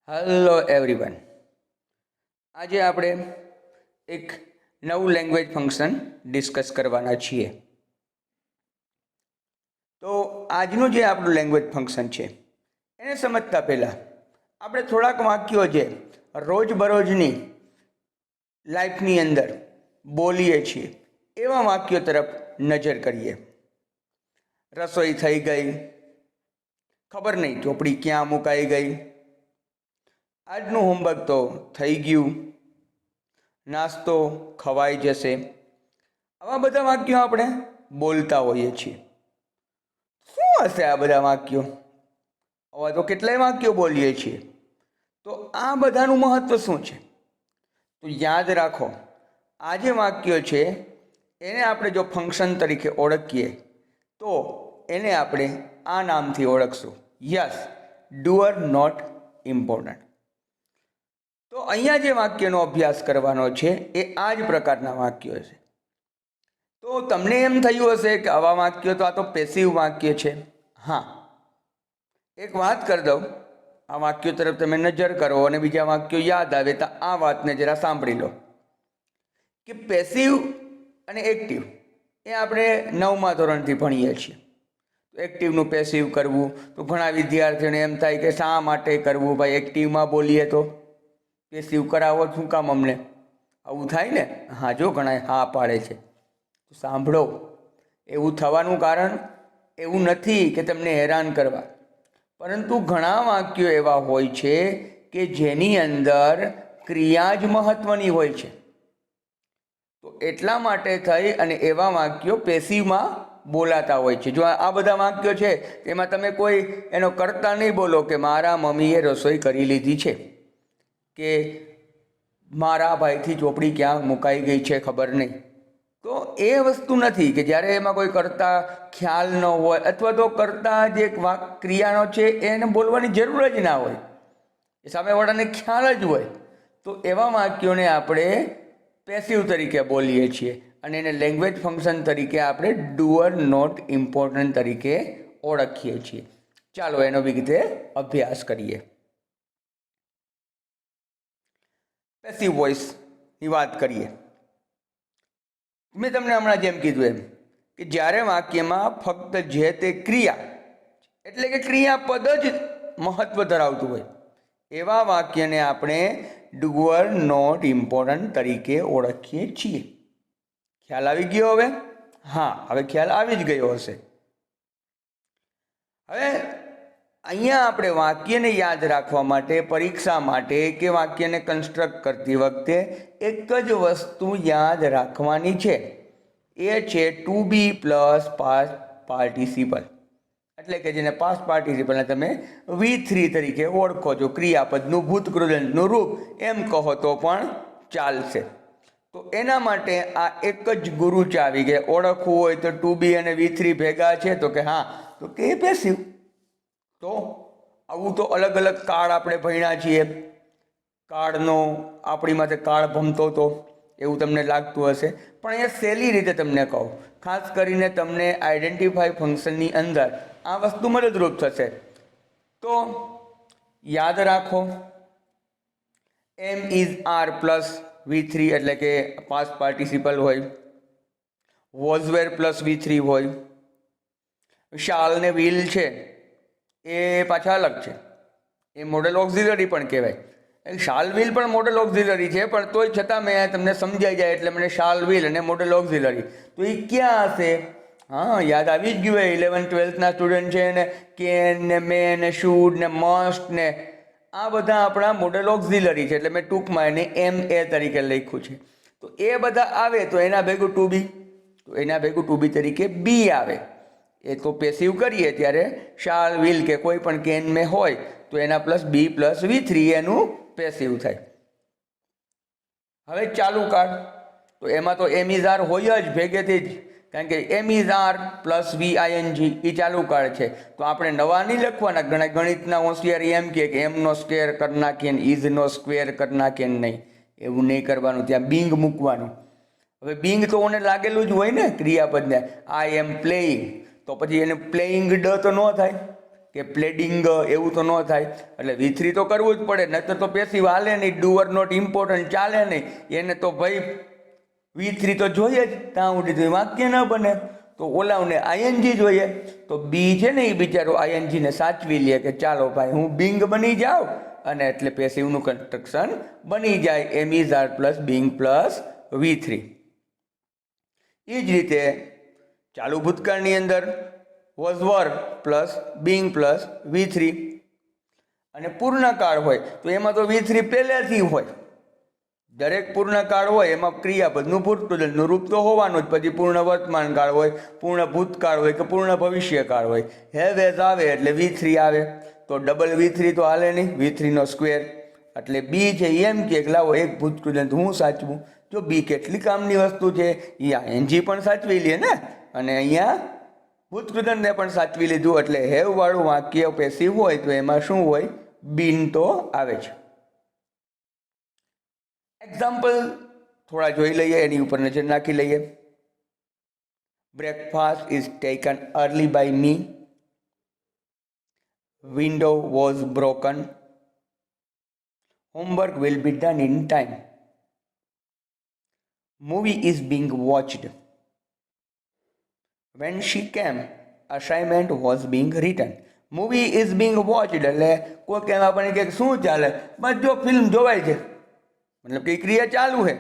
Hello everyone. આજે આપણે એક નવું લેંગ્વેજ ફંક્શન ડિસ્કસ કરવાના છીએ. તો આજનું જે આપણું લેંગ્વેજ ફંક્શન છે એને સમજતા પહેલાં આપણે થોડાક વાક્યો જે રોજબરોજની લાઈફની અંદર બોલીએ છીએ એવા વાક્યો તરફ નજર કરીએ. રસોઈ થઈ ગઈ, ખબર નહીં ચોપડી ક્યાં મુકાઈ ગઈ, આજનું હોમવર્ક તો થઈ ગયું, નાસ્તો ખવાઈ જશે. આવા બધા વાક્યો આપણે બોલતા હોઈએ છીએ. શું હશે આ બધા વાક્યો? આવા તો કેટલાય વાક્યો બોલીએ છીએ. તો આ બધાનું મહત્ત્વ શું છે? તો યાદ રાખો, આ જે વાક્યો છે એને આપણે જો ફંક્શન તરીકે ઓળખીએ તો એને આપણે આ નામથી ઓળખશું. Yes, doer not important. તો અહીંયા જે વાક્યનો અભ્યાસ કરવાનો છે એ આ જ પ્રકારના વાક્યો છે. તો તમને એમ થયું હશે કે આવા વાક્યો તો આ તો પેસિવ વાક્ય છે. હા, એક વાત કરી દઉં, આ વાક્યો તરફ તમે નજર કરો અને બીજા વાક્યો યાદ આવે તો આ વાતને જરા સાંભળી લો કે પેસિવ અને એક્ટિવ એ આપણે 9મા ધોરણથી ભણીએ છીએ. એક્ટિવનું પેસિવ કરવું તો ઘણા વિદ્યાર્થીઓને એમ થાય કે શા માટે કરવું ભાઈ, એક્ટિવમાં બોલીએ તો પેસિવ કરાવો શું કામ અમને? આવું થાય ને? હા, જો ઘણા હા પાડે છે. તો સાંભળો, એવું થવાનું કારણ એવું નથી કે તમને હેરાન કરવા, પરંતુ ઘણા વાક્યો એવા હોય છે કે જેની અંદર ક્રિયા જ મહત્વની હોય છે. તો એટલા માટે થઈ અને એવા વાક્યો પેસિવમાં બોલાતા હોય છે. જો આ બધા વાક્યો છે એમાં તમે કોઈ એનો કરતા નહીં બોલો કે મારા મમ્મીએ રસોઈ કરી લીધી છે, કે મારા ભાઈથી ચોપડી ક્યાં મુકાઈ ગઈ છે ખબર નહીં. તો એ વસ્તુ નથી કે જ્યારે એમાં કોઈ કરતા ખ્યાલ ન હોય અથવા તો કરતા જે ક્રિયાનો છે એને બોલવાની જરૂર જ ના હોય, એ સામેવાળાને ખ્યાલ જ હોય. તો એવા વાક્યોને આપણે પેસિવ તરીકે બોલીએ છીએ અને એને લેંગ્વેજ ફંક્શન તરીકે આપણે ડુઅર નોટ ઇમ્પોર્ટન્ટ તરીકે ઓળખીએ છીએ. ચાલો એનો વિગતે અભ્યાસ કરીએ. પેસિવ વોઇસની વાત કરીએ. મેં તમને હમણાં જેમ કીધું એમ કે જ્યારે વાક્યમાં ફક્ત જે તે ક્રિયા એટલે કે ક્રિયાપદ જ મહત્વ ધરાવતું હોય એવા વાક્યને આપણે ડુઅર નોટ ઇમ્પોર્ટન્ટ તરીકે ઓળખીએ છીએ. ખ્યાલ આવી ગયો હવે? હા, હવે ખ્યાલ આવી જ ગયો હશે. હવે અહીંયા આપણે વાક્યને યાદ રાખવા માટે, પરીક્ષા માટે કે વાક્યને કન્સ્ટ્રક્ટ કરતી વખતે એક જ વસ્તુ યાદ રાખવાની છે. એ છે two be plus past participle, એટલે કે જેને પાસ્ટ પાર્ટિસિપલને તમે V3 તરીકે ઓળખો છો. ક્રિયાપદનું ભૂતકૃદંતનું રૂપ એમ કહો તો પણ ચાલશે. તો એના માટે આ એક જ ગુરુચ આવી ગયા. ઓળખવું હોય તો ટુ બી અને V3 ભેગા છે તો કે હા, તો કે પેસિવ. તો આવું તો અલગ અલગ કાળ આપણે ભણ્યા છીએ. કાળનો આપણી માથે કાળ ભમતો હતો એવું તમને લાગતું હશે, પણ અહીંયા સહેલી રીતે તમને કહું, ખાસ કરીને તમને આઈડેન્ટિફાઈ ફંક્શનની અંદર આ વસ્તુ મદદરૂપ થશે. તો યાદ રાખો, એમ ઇઝ આર પ્લસ V3 એટલે કે પાસ્ટ પાર્ટિસિપલ હોય, વોઝ વેર પ્લસ V3 હોય, શાલ ને વિલ છે એ પાછા અલગ છે, એ મોડેલ ઓક્ઝિલરી પણ કહેવાય. શાલ વિલ પણ મોડેલ ઓક્ઝિલરી છે, પણ તોય છતાં મેં તમને સમજાઈ જાય એટલે મને શાલ વિલ અને મોડેલ ઓક્ઝિલરી. તો એ ક્યાં હશે? હા, યાદ આવી જ ગયું. 11th-12thના સ્ટુડન્ટ છે ને કેન ને મે ને શૂડ ને મસ્ટ ને આ બધા આપણા મોડેલ ઓક્ઝિલરી છે, એટલે મેં ટૂંકમાં એને MA તરીકે લખ્યું છે. તો એ બધા આવે તો એના ભેગું ટુ બી, તો એના ભેગું ટુ બી તરીકે બી આવે. એ તો પેસિવ કરીએ ત્યારે શાલ વિલ કે કોઈ પણ કેન મે હોય તો એના પ્લસ બી પ્લસ V3 એનું પેસિવ થાય. હવે ચાલુ કાળ, તો એમાં તો એમ ઇઝ આર હોય જ ભેગેથી જ, કારણ કે એમ ઇઝ આર પ્લસ VING એ ચાલુ કાળ છે. તો આપણે નવા નહીં લખવાના. ઘણા ગણિતના હોશિયારી એમ કે એમનો સ્ક્વેર કરી નાખીએ ને ઇઝનો સ્ક્વેર કરી નાખીએ ને, નહીં, એવું નહીં કરવાનું. ત્યાં બિંગ મૂકવાનું. હવે બિંગ તો ઓને લાગેલું જ હોય ને ક્રિયાપદને. આઈ એમ પ્લેઇંગ, તો પછી એને પ્લેઇંગ ડ તો ન થાય. કે પ્લેડિંગ એવું તો ન થાય, એટલે V3 તો કરવું જ પડે, નહીતર તો પેસિવ હાલે નહીં, ડુ ઓર નોટ ઇમ્પોર્ટન્ટ ચાલે નહીં, એને તો ભાઈ V3 તો જોઈએ જ, ત્યાં સુધી તો વાક્ય ન બને. તો ઓલાવને આઈએનજી જોઈએ, તો બી છે ને એ બિચારો આઈએનજીને સાચવી લે કે ચાલો ભાઈ હું બિંગ બની જાઉં, અને એટલે પેસિવનું કન્સ્ટ્રક્શન બની જાય એમ is are plus being plus V3. એ જ રીતે ચાલુ ભૂતકાળની અંદર was were plus being plus V3, અને પૂર્ણકાળ હોય તો એમાં તો V3 પહેલેથી હોય. દરેક પૂર્ણકાળ હોય એમાં ક્રિયાપદનું ભૂતપૂર્વનું રૂપ તો હોવાનું જ, પછી પૂર્ણ વર્તમાન કાળ હોય, પૂર્ણ ભૂતકાળ હોય કે પૂર્ણ ભવિષ્યકાળ હોય. હેવ એઝ આવે એટલે V3 આવે, તો ડબલ V3 તો હાલે નહીં, V3 નો સ્ક્વેર. એટલે બી છે એમ કે લાવો એક ભૂતકૃદંત હું સાચવું. જો બી કેટલી કામની વસ્તુ છે, અહીંયા એનજી પણ સાચવી લે ને, અને અહીંયા ભૂતકૃદંતને પણ સાચવી લીધું, એટલે હેવ વાળું વાક્ય પેસિવ હોય તો એમાં શું હોય, બીન તો આવે છે. એક્ઝામ્પલ થોડા જોઈ લઈએ, એની ઉપર નજર નાખી લઈએ. Breakfast is taken early by me. Window was broken. Homework will be done in time. Movie is being watched. When she came assignment was being written. Movie is being watched એટલે કોઈ કેમ આપણને કે શું ચાલે, બસ જો ફિલ્મ જોવાય છે, મતલબ કે ક્રિયા ચાલુ છે.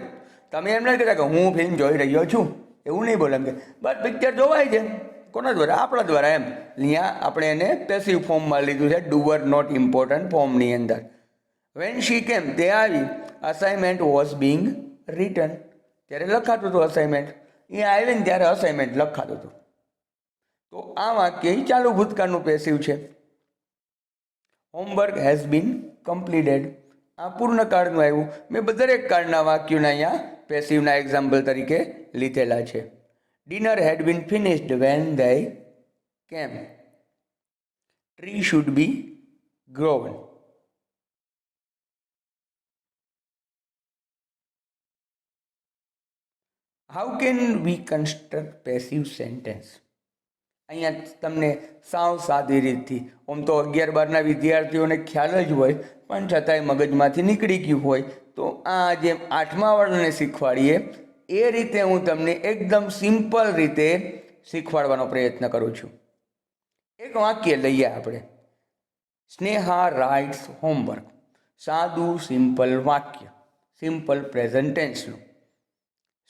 તમે એમ નથી કહેતા કે હું ફિલ્મ જોઈ રહ્યો છું, એવું નહીં બોલે, એમ કે બસ પિક્ચર જોવાય છે. કોના દ્વારા? આપણા દ્વારા. એમ અહીંયા આપણે એને પેસિવ ફોર્મમાં લીધું છે, ડુઅર નોટ ઇમ્પોર્ટન્ટ ફોર્મની અંદર. વેન શી કેમ તે આવી, અસાઇનમેન્ટ વોઝ બીંગ રિટન ત્યારે લખાતું હતું અસાઇનમેન્ટ, અહીંયા આવી ને ત્યારે અસાઇનમેન્ટ લખાતું હતું. તો આ વાક્ય ચાલુ ભૂતકાળનું પેસિવ છે. હોમવર્ક હેઝ બીન કમ્પ્લીટેડ, આ પૂર્ણકાળનું આવ્યું. મેં દરેક કાળના વાક્યોના અહીંયા પેસિવના એક્ઝામ્પલ તરીકે લીધેલા છે. Dinner had been finished when they came. Tree should be grown. How can we construct passive sentence. અહીંયા તમને સાવ સાદી રીતથી, આમ તો 11-12ના વિદ્યાર્થીઓને ખ્યાલ જ હોય, પણ છતાંય મગજમાંથી નીકળી ગયું હોય, તો આ જેમ 8મા વર્ગને શીખવાડીએ એ રીતે હું તમને એકદમ સિમ્પલ રીતે શીખવાડવાનો પ્રયત્ન કરું છું. એક વાક્ય લઈએ આપણે, સ્નેહા રાઇટ્સ હોમવર્ક. સાદું સિમ્પલ વાક્ય, સિમ્પલ પ્રેઝન્ટ ટેન્સનું.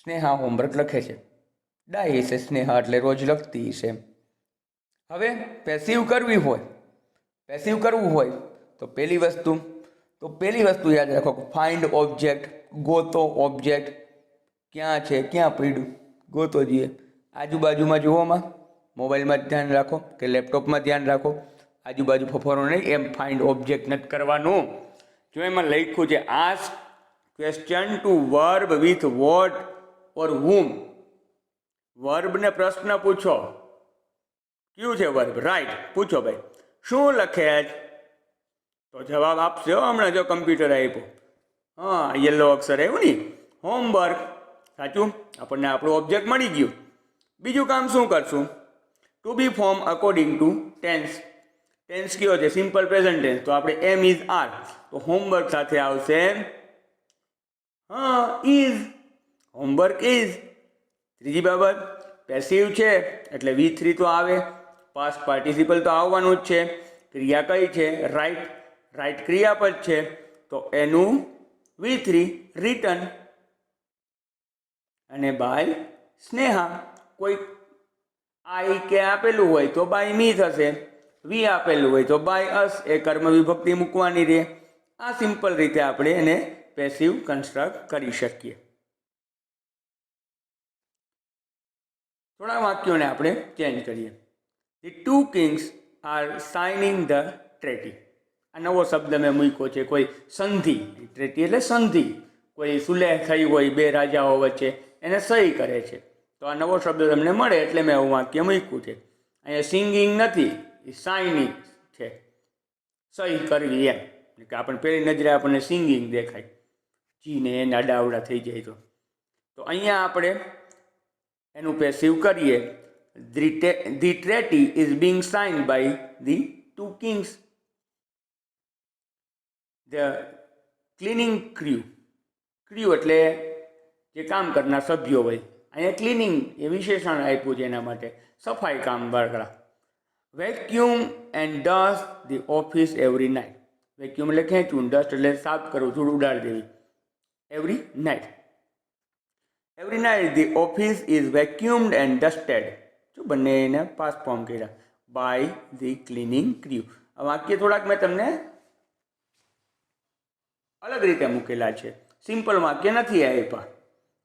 સ્નેહા હોમવર્ક લખે છે. ડાય છે સ્નેહા એટલે રોજ લખતી છે. હવે પેસિવ કરવું હોય તો પહેલી વસ્તુ યાદ રાખો, ફાઇન્ડ ઓબ્જેક્ટ, ગોતો ઓબ્જેક્ટ. ક્યાં છે, ક્યાં પડ્યું, ગોતો જઈએ. આજુબાજુમાં જુઓમાં, મોબાઈલમાં ધ્યાન રાખો કે લેપટોપમાં ધ્યાન રાખો, આજુબાજુ ફફરો નહીં, એમ ફાઇન્ડ ઓબ્જેક્ટ નથી કરવાનું. જો એમાં લખ્યું છે ask question to verb with what or whom. વર્બને પ્રશ્ન પૂછો. કયું છે વર્બ? રાઈટ. પૂછો ભાઈ શું લખે જ, તો જવાબ આપશે હમણાં. જો કમ્પ્યુટર આપ્યું, હા યલો અક્ષર આવ્યું ને, હોમવર્ક. સાચું, આપણને આપણું ઓબ્જેક્ટ મળી ગયું. બીજું કામ શું કરશું? To be form according to tense. Tense કયો છે? Simple present tense. તો આપણે એમ ઇઝ આર, તો હોમવર્ક સાથે આવશે ઇઝ. Homework is. ત્રીજી બાબત, પેસિવ છે એટલે V3 તો આવે, પાસ્ટ પાર્ટિસિપલ તો આવવાનું જ છે. ક્રિયા કઈ છે? રાઇટ. રાઇટ ક્રિયાપદ છે તો એનું V3 રિટન. અને બાય સ્નેહા. કોઈ આઈ કે આપેલું હોય તો બાય મી થશે, વી આપેલું હોય તો બાય અસ. એ કર્મ વિભક્તિ મૂકવાની રહે. આ સિમ્પલ રીતે આપણે એને પેસિવ કન્સ્ટ્રક્ટ કરી શકીએ. થોડા વાક્યોને આપણે ચેન્જ કરીએ. The two kings are signing the treaty. આ નવો શબ્દ મેં મૂક્યો છે. કોઈ સંધિ, ટ્રેટી એટલે સંધિ, કોઈ સુલેહ થઈ હોય બે રાજાઓ વચ્ચે, એને સહી કરે છે. તો આ નવો શબ્દ તમને મળે એટલે મેં આવું વાક્ય મૂક્યું છે. અહીંયા સિંગિંગ નથી, સાઇનિંગ છે, સહી કરવી એમ. કે આપણને પહેલી નજરે આપણને સિંગિંગ દેખાય, જીને એને અડાવડા થઈ જાય તો અહીંયા આપણે એનું પેસિવ કરીએ. The treaty is being signed by the 2 kings. The cleaning crew. Crew એટલે જે કામ કરનાર સભ્યો હોય. અહીંયા ક્લિનિંગ એ વિશેષણ આપ્યું છે એના માટે, સફાઈ કામવાળા. Vacuum and dust the office every night. Vacuum એટલે ખેંચવું, ડસ્ટ એટલે સાફ કરવું, ધૂળ ઉડાડી દેવી. Every night. Every night the office is vacuumed and dusted. જો બંને એને પાસ્ટ ફોર્મ કર્યા. By the cleaning crew. આ વાક્ય થોડાક મેં તમને અલગ રીતે મૂકેલા છે, સિમ્પલ વાક્ય નથી આપ્યા,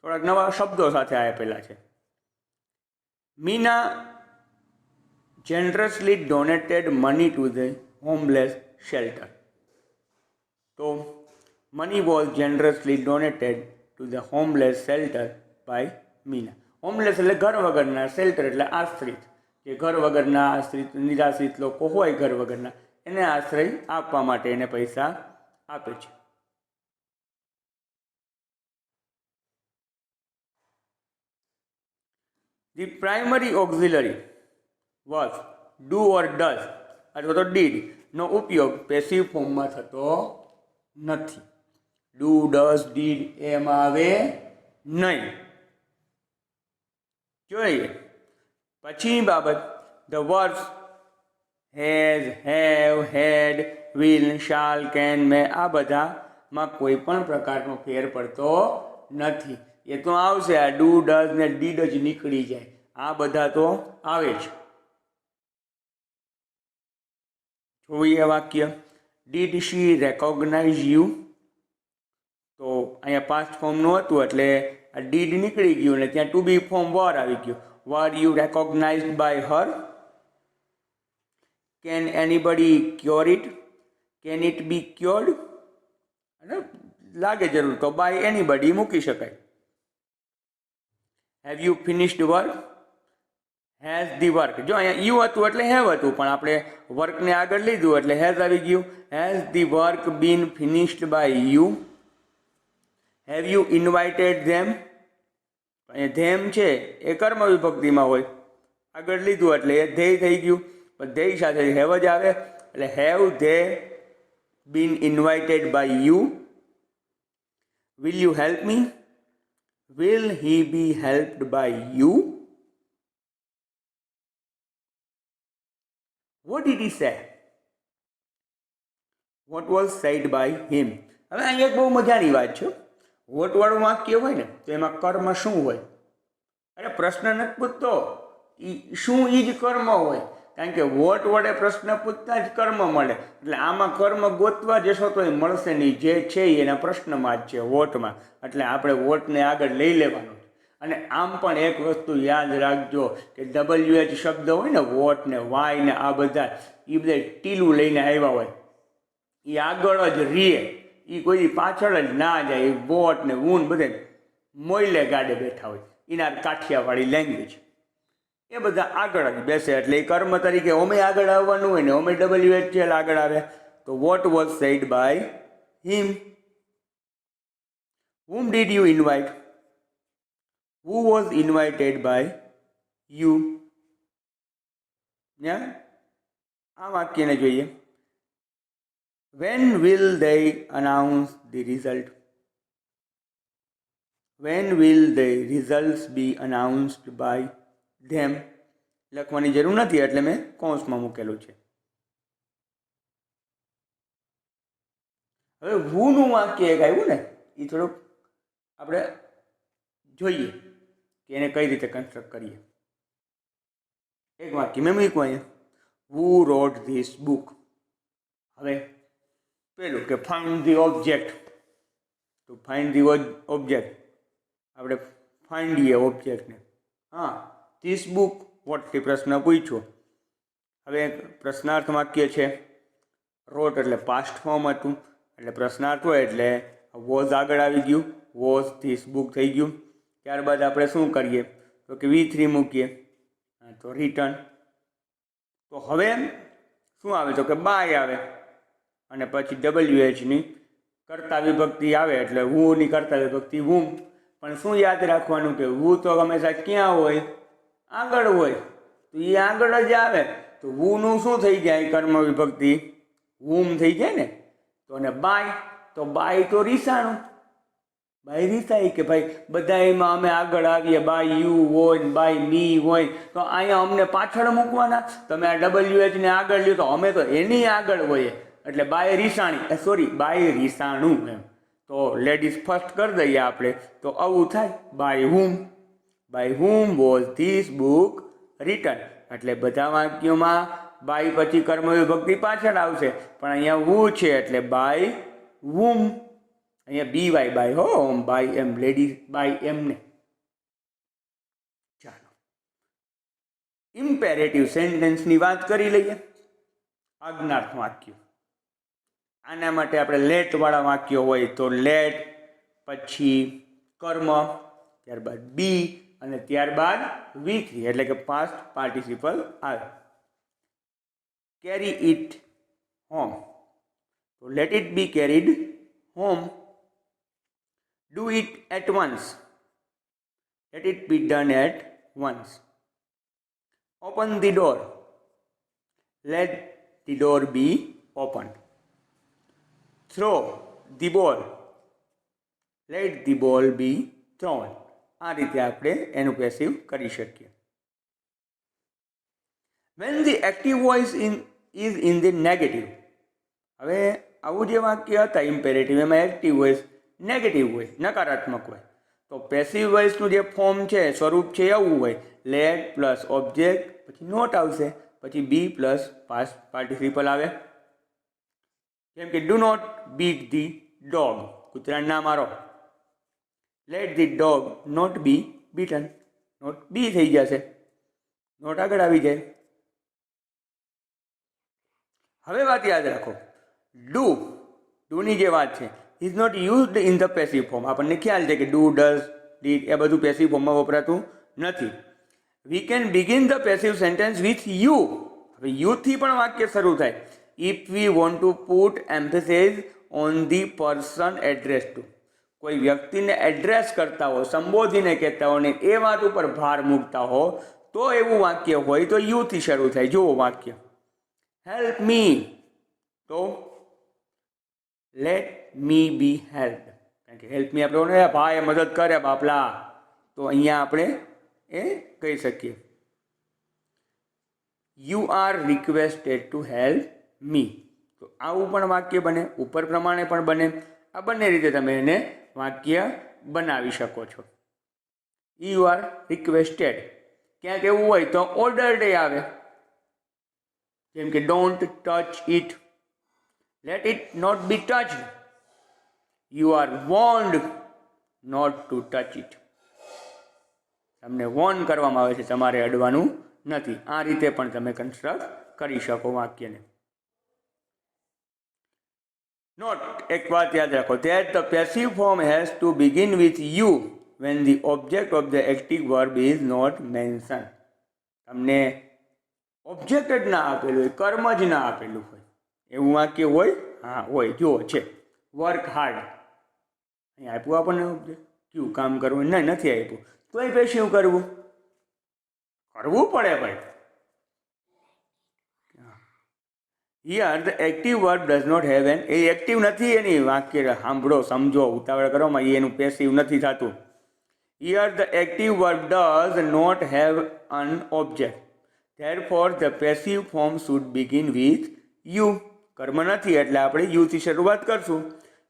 થોડાક નવા શબ્દો સાથે આપેલા છે. Meena generously donated money to the homeless shelter. So, money was generously donated to the homeless shelter by Meena. Homeless એટલે ઘર વગરના, શેલ્ટર એટલે આશ્રિત. જે ઘર વગરના આશ્રિત, નિરાશ્રિત લોકો હોય ઘર વગરના, એને આશ્રય આપવા માટે એને પૈસા આપે છે. The primary auxiliary was do or does અથવા તો did નો ઉપયોગ પેસિવ ફોર્મમાં થતો નથી. ડુ, ડઝ, ડીડ એમાં આવે નહીં. જોઈએ પછીની બાબત, the verbs has, have, had, will, shall, can, may, આ બધામાં કોઈ પણ પ્રકારનો ફેર પડતો નથી. એ તો આવશે, આ ડુ, ડઝ ને ડીડ જ નીકળી જાય, આ બધા તો આવે છે. જોઈએ વાક્ય, ડીડ શી રેકોગ્નાઇઝ યુ. તો અહીંયા પાસ્ટ ફોર્મનું હતું એટલે આ ડીડ નીકળી ગયું ને ત્યાં ટુ બી ફોર્મ વર આવી ગયું. Were you recognized by her. Can anybody cure it. Can it be cured. લાગે જરૂર તો બાય એનીબડી મૂકી શકાય. Have you finished work. Has the work. જો અહીંયા યુ હતું એટલે હેવ હતું, પણ આપણે વર્કને આગળ લીધું એટલે હેઝ આવી ગયું. Has the work been finished by you. Have you invited them. અહીંયા ધેમ છે એ કર્મ વિભક્તિમાં હોય, આગળ લીધું એટલે એ ધેય થઈ ગયું, પણ ધેય સાથે હેવ જ આવે એટલે have they been invited by you. Will you help me. Will he be helped by you? What did he say? What was said by him? હવે અહીંયા એક બહુ મજાની વાત છે. વોટવાળું વાક્ય હોય ને તો એમાં કર્મ શું હોય? અરે પ્રશ્ન નથી પૂછતો, શું એ જ કર્મ હોય, કારણ કે વોટ વડે પ્રશ્ન પૂછતા જ કર્મ મળે. એટલે આમાં કર્મ ગોતવા જશો તો એ મળશે નહીં, જે છે એના પ્રશ્નમાં જ છે, વોટમાં. એટલે આપણે વોટને આગળ લઈ લેવાનો. અને આમ પણ એક વસ્તુ યાદ રાખજો કે WH શબ્દ હોય ને, વોટ ને વાય ને આ બધા, એ બધા ટીલું લઈને આવ્યા હોય, એ આગળ જ રીએ, એ કોઈ પાછળ જ ના જાય. એ વોટ ને ઊન બધે મોયલે ગાડે બેઠા હોય, એના કાઠિયાવાડી લેંગ્વેજ, એ બધા આગળ જ બેસે. એટલે એ કર્મ તરીકે ઓમે આગળ આવવાનું હોય ને, ઓમે WH આગળ આવે. તો what was said by him. whom did you invite? Who was invited by you? આ વાક્યને જોઈએ. When will they announce the result? When will the results be announced by them? લખવાની જરૂર નથી એટલે મેં કૌંસમાં મૂકેલું છે. હવે હુનું વાક્ય એક આવ્યું ને, એ થોડુંક આપણે જોઈએ કે એને કઈ રીતે કન્સ્ટ્રક્ટ કરીએ. એક વાક્ય મેં મૂક્યું અહીંયા, who wrote this book. હવે પેલું કે ફાઇન્ડ ધી ઓબ્જેક્ટ. તો ફાઇન્ડ ધી ઓબ્જેક્ટ, આપણે ફાઇન્ડીએ ઓબ્જેક્ટને. હા, ધીસ બુક વોટથી પ્રશ્ન પૂછ્યો. હવે પ્રશ્નાર્થ વાક્ય છે. રોટ એટલે પાસ્ટ ફોર્મ હતું, એટલે પ્રશ્નાર્થ હોય એટલે વોઝ આગળ આવી ગયું, વોઝ ધીસ બુક થઈ ગયું. ત્યારબાદ આપણે શું કરીએ તો કે V3 મૂકીએ, તો રિટર્ન. તો હવે શું આવે તો કે બાય આવે, અને પછી WHની કર્તા વિભક્તિ આવે એટલે હુની કર્તા વિભક્તિ હુમ. પણ શું યાદ રાખવાનું કે હુ તો હંમેશા ક્યાં હોય? આગળ હોય, તો એ આગળ જ આવે. તો તો વુનું શું થઈ જાય કર્મ વિભક્તિ? વુમ થઈ જાય ને. તો અને બાય, તો બાય તો રીસાણું. બાય રીસાય કે ભાઈ બધા એમાં અમે આગળ આવીએ, બાય યુ હોય, બાય મી હોય, તો અહીંયા અમને પાછળ મૂકવાના. તમે આ WH ને આગળ લ્યો તો અમે તો એની આગળ હોઈએ, એટલે બાય રીસાણી, સોરી બાય રીસાણું એમ. તો લેડીઝ ફર્સ્ટ કરી દઈએ આપણે, તો આવું થાય. By whom was this book written. એટલે બધા વાક્યોમાં બાય પછી કર્મ વિભક્તિ પાછળ આવશે, પણ અહીંયા વુ છે એટલે બાય વુમ. અહીંયા BY બાય હો, બાય એમ, લેડીઝ બાય એમને. ચાલો ઇમ્પેરેટિવ સેન્ટેન્સની વાત કરી લઈએ. આજ્ઞાર્થ વાક્યો, આના માટે આપણે લેટ વાળા વાક્યો હોય તો લેટ, પછી કર્મ, ત્યારબાદ બી અને ત્યારબાદ V3 એટલે કે પાસ્ટ પાર્ટિસિપલ આવે. કેરી ઇટ હોમ, તો let it be carried home. Do it at once, let it be done at once. Open the door, let the door be opened. Throw the ball, let the ball be thrown. આ રીતે આપણે એનું passive કરી શકીએ. When the active voice is in the negative, હવે આવું જે વાક્ય હતા ઇમ્પેરેટિવ, એમાં એક્ટિવ વોઇસ નેગેટિવ હોય, નકારાત્મક હોય, તો પેસિવ વોઇસનું જે ફોર્મ છે, સ્વરૂપ છે એવું હોય. લેટ પ્લસ ઓબ્જેક્ટ, પછી નોટ આવશે, પછી બી પ્લસ પાસ્ટ પાર્ટિસિપલ આવે. જેમ કે do not beat the dog, કૂતરાને ના મારો. Let the dog not be beaten, not be થઈ જશે, નોટ આગળ આવી જાય. હવે વાત યાદ રાખો, ડુની જે વાત છે is not used in the passive form. આપણને ખ્યાલ છે કે ડુ, ડઝ, ડીડ એ બધું પેસિવ ફોર્મમાં વપરાતું નથી. We can begin the passive sentence with you. હવે યુથી પણ વાક્ય શરૂ થાય. If we want to put emphasis on the person address to, કોઈ વ્યક્તિને એડ્રેસ કરતા હો, સંબોધીને કહેતા હો ને એ વાત ઉપર ભાર મૂકતા હો, તો એવું વાક્ય હોય તો યુથી શરૂ થાય. જુઓ વાક્ય, હેલ્પ મી, તો લેટ મી બી હેલ્પ. કારણ કે હેલ્પ મી આપણે ભાઈ મદદ કરે બાપલા, તો અહીંયા આપણે એ કહી શકીએ you are requested to help me. તો આવું પણ વાક્ય બને, ઉપર પ્રમાણે પણ બને. આ બંને રીતે તમે એને વાક્ય બનાવી શકો છો. યુ આર રિક્વેસ્ટેડ, ક્યાંક એવું હોય તો ઓર્ડર ડે આવે. જેમ કે don't touch it, let it not be touched. You are warned not to touch it. તમને વોર્ન કરવામાં આવે છે, તમારે અડવાનું નથી. આ રીતે પણ તમે કન્સ્ટ્રક્ટ કરી શકો વાક્યને. નોટ, એક વાત યાદ રાખો, that the passive form has to begin with you when the object of the active verb is not mentioned. તમને ઓબ્જેક્ટ જ ના આપેલું હોય, કર્મ જ ના આપેલું હોય, એવું વાક્ય હોય? હા હોય. જુઓ છે વર્ક હાર્ડ, અહીંયા આપ્યું આપણને ઓબ્જેક્ટ, કયું કામ કરવું? નહીં, નથી આપ્યું, તોય પેશિવ કરવું પડે ભાઈ. Here the active verb does not have an, એ એક્ટિવ નથી એની વાક્ય, સાંભળો સમજો, ઉતાવળ કરવામાં એનું પેસિવ નથી થતું. Here the active verb does not have an object, therefore the passive form should begin with you. કર્મ નથી એટલે આપણે યુથી શરૂઆત કરશું.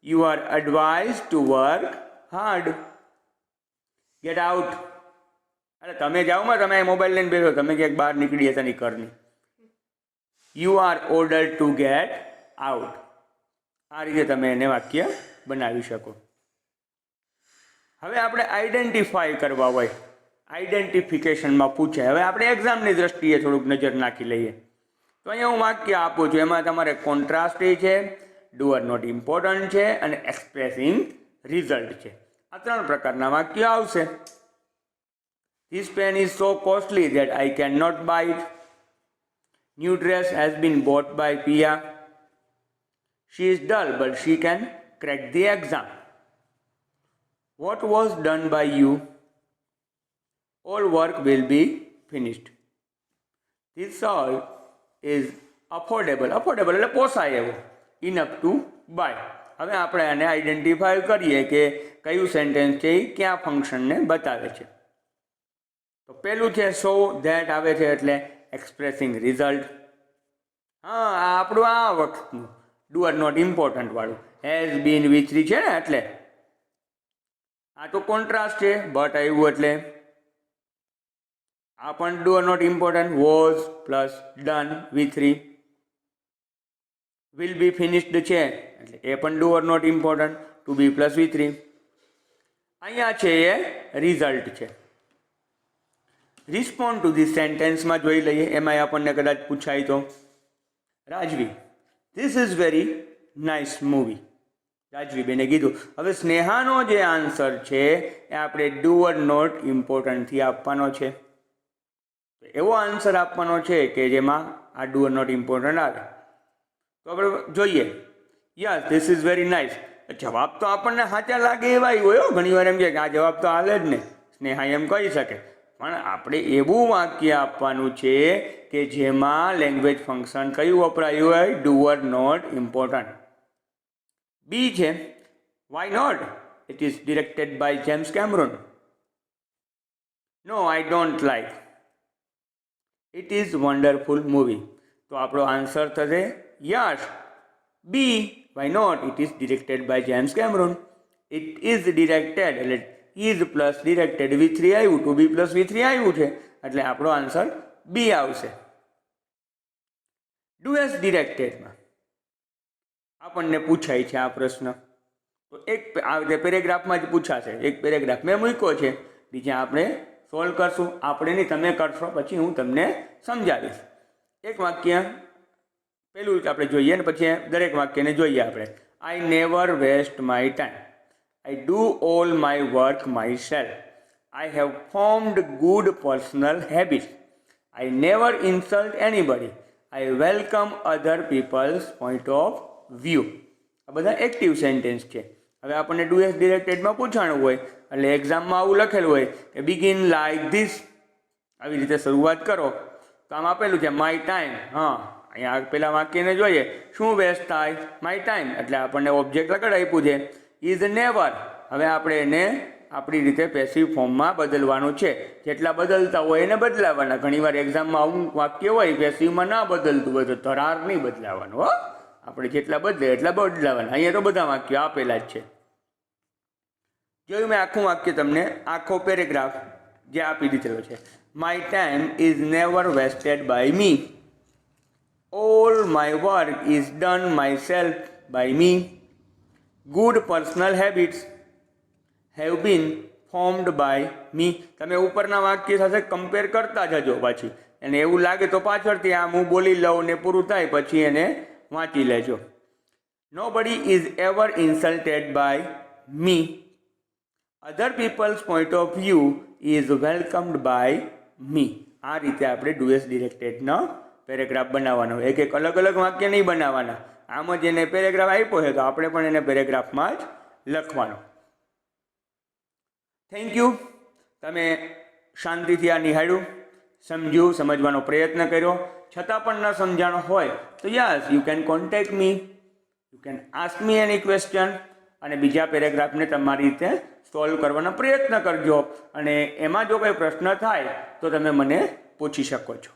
You are advise to work hard. Get out, અરે તમે જાઓ માં, તમે મોબાઈલ લઈને બેઠો, તમે ક્યાંક બહાર નીકળી હતા ની ઘરની. You are order to get out. આ રીતે તમે એને વાક્ય બનાવી શકો. હવે આપણે આઈડેન્ટિફાય કરવા હોય, આઈડેન્ટિફિકેશનમાં પૂછે. હવે આપણે એક્ઝામની દ્રષ્ટિએ થોડુંક નજર નાખી લઈએ. તો અહીંયા હું વાક્ય આપું છું, એમાં તમારે કોન્ટ્રાસ્ટ છે, ડુ આર નોટ ઇમ્પોર્ટન્ટ છે અને એક્સપ્રેસિંગ રિઝલ્ટ છે. આ ત્રણ પ્રકારના વાક્યો આવશે. This pen is so costly that I can not buy it. New dress has been bought by Piya. She is dull but she can crack the exam. What was done by you? All work will be finished. This all is affordable. Affordable એટલે પોસાય એવો. Enough to buy. હવે આપણે આને identify કરીએ કે કયું sentence છે એ ક્યાં ફંક્શનને બતાવે છે. તો પેલું છે સો ધેટ આવે છે એટલે એક્સપ્રેસિંગ રિઝલ્ટ. હા, આ આપણું આ વખતનું ડુ આર નોટ ઇમ્પોર્ટન્ટ વાળું હેઝ બીન વિચરી છે ને એટલે. આ તો કોન્ટ્રાસ્ટ છે, બટ આવ્યું એટલે આ પણ doer not important was plus done V3. Will be finished છે એટલે એ પણ doer not important to be plus V3. અહીંયા છે એ રિઝલ્ટ છે. રિસ્પોન્ડ ટુ ધીસ સેન્ટેન્સમાં જોઈ લઈએ, એમાં આપણને કદાચ પૂછાય તો. Rajvi, this is very nice movie. Rajvi બેને કીધું. હવે સ્નેહાનો જે આન્સર છે એ આપણે ડુ આર નોટ ઇમ્પોર્ટન્ટથી આપવાનો છે. એવો આન્સર આપવાનો છે કે જેમાં આ ડુ આર નોટ ઇમ્પોર્ટન્ટ આવે. તો આપણે જોઈએ, yes this is very nice. જવાબ તો આપણને સાચા લાગે એવા હોય. ઘણી વાર એમ કે આ જવાબ તો હાલે જ ને, સ્નેહા એમ કહી શકે. પણ આપણે એવું વાક્ય આપવાનું છે કે જેમાં લેંગ્વેજ ફંક્શન કયું વપરાયું હોય, doer not important. Be છે why not, it is directed by James Cameron. No I don't like, it is wonderful movie. તો આપણો આન્સર થશે yes be why not, it is directed by James Cameron. It is directed એટલે is plus directed V3 આવ્યું, two be plus V3 આવ્યું છે એટલે આપણો answer બી આવશે. ડુ એઝ ડિરેક્ટેડમાં આપણને પૂછાય છે આ પ્રશ્ન. તો એક આ રીતે પેરેગ્રાફમાં જ પૂછાશે. એક પેરેગ્રાફ મેં મૂક્યો છે, બીજા આપણે સોલ્વ કરશું. આપણે નહીં, તમે કરશો, પછી હું તમને સમજાવીશ. એક વાક્ય પેલું આપણે જોઈએ ને પછી દરેક વાક્યને જોઈએ આપણે. I never waste my time. I do all my work myself. I have formed good personal habits. I never insult anybody. I welcome other people's point of view. આ બધા એક્ટિવ સેન્ટેન્સ છે. હવે આપણને ડુ એઝ ડિરેક્ટેડમાં પૂછાણું હોય એટલે એક્ઝામમાં આવું લખેલું હોય કે બિગિન લાઈક ધીસ, આવી રીતે શરૂઆત કરો. તો આમ આપેલું છે માય ટાઈમ. હા, અહીંયા પેલા વાક્યને જોઈએ, શું વેસ્ટ થાય, માય ટાઈમ. એટલે આપણને ઓબ્જેક્ટ આગળ આપ્યું છે ઇઝ નેવર. હવે આપણે એને આપણી રીતે પેસિવ ફોર્મમાં બદલવાનું છે. જેટલા બદલતા હોય એને બદલાવાના. ઘણીવાર એક્ઝામમાં આવું વાક્ય હોય પેસિવમાં ના બદલતું હોય તો ધરાર નહીં બદલાવાનું. હો, આપણે જેટલા બદલે એટલા બદલાવાના. અહીંયા તો બધા વાક્યો આપેલા જ છે. જોયું મેં આખું વાક્ય તમને, આખો પેરેગ્રાફ જે આપી દીધેલો છે. My time is never wasted by me. All my work is done myself by me. Good personal habits have been formed by me. તમે ઉપરના વાક્ય સાથે કમ્પેર કરતા જજો પાછી, અને એવું લાગે તો પાછળથી આમ હું બોલી લઉં ને પૂરું થાય પછી એને વાંચી લેજો. Nobody is ever insulted by me. Other people's point of view is welcomed by me. આ રીતે આપણે ડુ એઝ ડિરેક્ટેડનો પેરેગ્રાફ બનાવવાનો. એક એક અલગ અલગ વાક્ય નહીં બનાવવાના. આમ જ એને પેરેગ્રાફ આપ્યો છે તો આપણે પણ એને પેરેગ્રાફમાં જ લખવાનો. Thank you. તમે શાંતિથી આ નિહાળ્યું, સમજ્યું, સમજવાનો પ્રયત્ન કર્યો. છતાં પણ ન સમજાણો હોય તો yes you can contact me, you can ask me any question, અને બીજા પેરેગ્રાફને તમારી રીતે સોલ્વ કરવાનો પ્રયત્ન કરજો. અને એમાં જો કોઈ પ્રશ્ન થાય તો તમે મને પૂછી શકો છો.